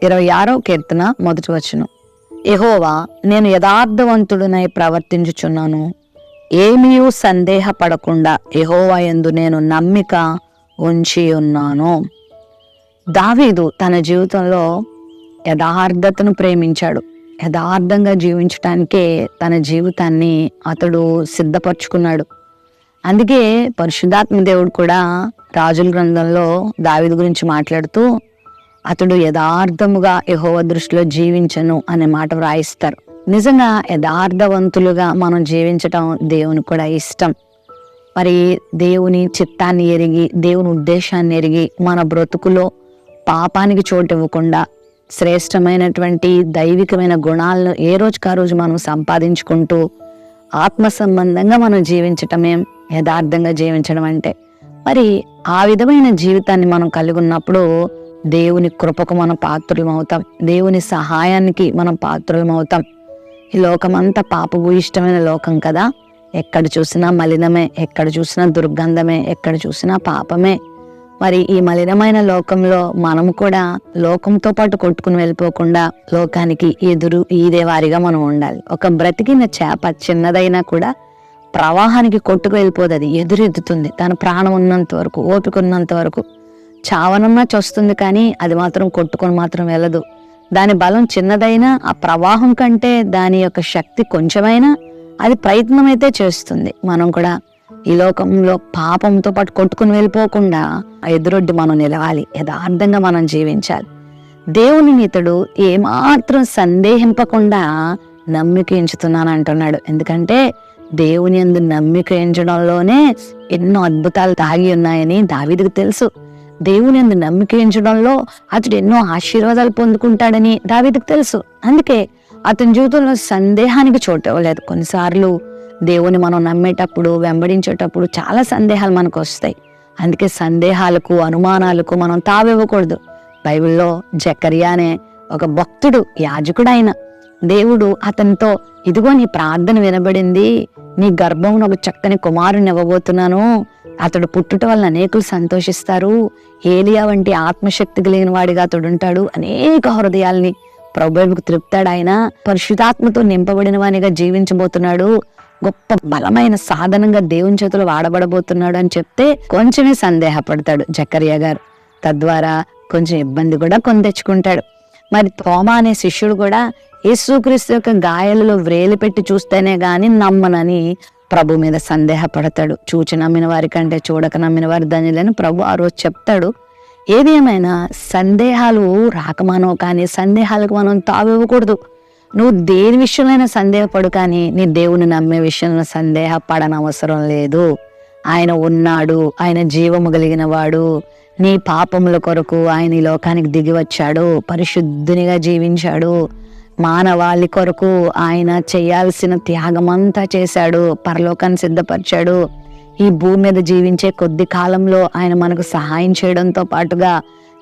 26వ కీర్తన 1వ వచనం. యెహోవా, నేను యథార్థవంతుడనై ప్రవర్తించుచున్నాను, ఏమీయూ సందేహపడకుండా యెహోవా యందు నేను నమ్మిక ఉంచి ఉన్నాను. దావీదు తన జీవితంలో యథార్థతను ప్రేమించాడు. యథార్థంగా జీవించటానికే తన జీవితాన్ని అతడు సిద్ధపరచుకున్నాడు. అందుకే పరిశుద్ధాత్మ దేవుడు కూడా రాజుల గ్రంథంలో దావీదు గురించి మాట్లాడుతూ అతడు యథార్థముగా యెహోవా దృష్టిలో జీవించను అనే మాట వ్రాయిస్తారు. నిజంగా యథార్థవంతులుగా మనం జీవించటం దేవునికి కూడా ఇష్టం. మరి దేవుని చిత్తాన్ని ఎరిగి, దేవుని ఉద్దేశాన్ని ఎరిగి, మన బ్రతుకులో పాపానికి చోటు ఇవ్వకుండా శ్రేష్టమైనటువంటి దైవికమైన గుణాలను ఏ రోజుకి ఆ రోజు మనం సంపాదించుకుంటూ ఆత్మ సంబంధంగా మనం జీవించటమే యథార్థంగా జీవించడం అంటే. మరి ఆ విధమైన జీవితాన్ని మనం కలిగి ఉన్నప్పుడు దేవుని కృపకు మనం పాత్రులం అవుతాం, దేవుని సహాయానికి మనం పాత్రులం అవుతాం. ఈ లోకమంతా పాపభూయిష్టమైన లోకం కదా. ఎక్కడ చూసినా మలినమే, ఎక్కడ చూసినా దుర్గంధమే, ఎక్కడ చూసినా పాపమే. మరి ఈ మలినమైన లోకంలో మనము కూడా లోకంతో పాటు కొట్టుకుని వెళ్ళిపోకుండా లోకానికి ఎదురు ఈదే వారిగా మనం ఉండాలి. ఒక బ్రతికిన చేప చిన్నదైనా కూడా ప్రవాహానికి కొట్టుకు వెళ్ళిపోదు, అది ఎదురెత్తుతుంది. తన ప్రాణం ఉన్నంత వరకు, ఓపిక ఉన్నంత వరకు. చావనన్నా చస్తుంది కానీ అది మాత్రం కొట్టుకొని మాత్రం వెళ్ళదు. దాని బలం చిన్నదైనా ఆ ప్రవాహం కంటే దాని యొక్క శక్తి కొంచెమైనా అది ప్రయత్నం అయితే చేస్తుంది. మనం కూడా ఈ లోకంలో పాపంతో పాటు కొట్టుకుని వెళ్ళిపోకుండా ఎదురొడ్డి మనం నిలవాలి, యథార్థంగా మనం జీవించాలి. దేవుని ఇతడు ఏమాత్రం సందేహింపకుండా నమ్మిక ఎంచుతున్నాను అంటున్నాడు. ఎందుకంటే దేవుని యందు నమ్మిక ఎంచడంలోనే ఎన్నో అద్భుతాలు దాగి ఉన్నాయని దావీదుకు తెలుసు. దేవుని యందు నమ్మిక ఎంచడంలో అతడు ఎన్నో ఆశీర్వాదాలు పొందుకుంటాడని దావీదుకు తెలుసు. అందుకే అతని జీవితంలో సందేహానికి చోటు ఇవ్వలేదు. కొన్నిసార్లు దేవుని మనం నమ్మేటప్పుడు, వెంబడించేటప్పుడు చాలా సందేహాలు మనకు వస్తాయి. అందుకే సందేహాలకు, అనుమానాలకు మనం తావివ్వకూడదు. బైబిల్లో జకర్యా అనే ఒక భక్తుడు, యాజకుడైన దేవుడు అతనితో, ఇదిగో నీ ప్రార్థన వినబడింది, నీ గర్భంలో ఒక చక్కని కుమారుని ఇవ్వబోతున్నాను, అతడు పుట్టుట వలన అనేకులు సంతోషిస్తారు, ఏలియా వంటి ఆత్మశక్తి కలిగిన వాడిగా అతడు ఉంటాడు, అనేక హృదయాల్ని ప్రభువుకు తృప్తాడు, ఆయన పరిశుద్ధాత్మతో నింపబడిన వానిగా జీవించబోతున్నాడు, గొప్ప బలమైన సాధనంగా దేవుని చేతులు వాడబడబోతున్నాడు అని చెప్తే కొంచెమే సందేహపడతాడు జకర్యా గారు. తద్వారా కొంచెం ఇబ్బంది కూడా కొని తెచ్చుకుంటాడు. మరి తోమా అనే శిష్యుడు కూడా యేసుక్రీస్తు యొక్క గాయాలలో వ్రేలి పెట్టి చూస్తేనే గాని నమ్మనని ప్రభు మీద సందేహపడతాడు. చూచి నమ్మిన వారి కంటే చూడక నమ్మిన వారి ధన్యులని ప్రభు ఆ రోజు చెప్తాడు. ఏది ఏమైనా సందేహాలు రాకమానో కానీ సందేహాలకు మనం తావివ్వకూడదు. నువ్వు దేని విషయంలో సందేహపడు కానీ నీ దేవుని నమ్మే విషయంలో సందేహపడనవసరం లేదు. ఆయన ఉన్నాడు, ఆయన జీవము కలిగిన వాడు. నీ పాపముల కొరకు ఆయన ఈ లోకానికి దిగి వచ్చాడు, పరిశుద్ధునిగా జీవించాడు, మానవాళి కొరకు ఆయన చేయాల్సిన త్యాగమంతా చేశాడు, పరలోకాన్ని సిద్ధపరిచాడు. ఈ భూమి మీద జీవించే కొద్ది కాలంలో ఆయన మనకు సహాయం చేయడంతో పాటుగా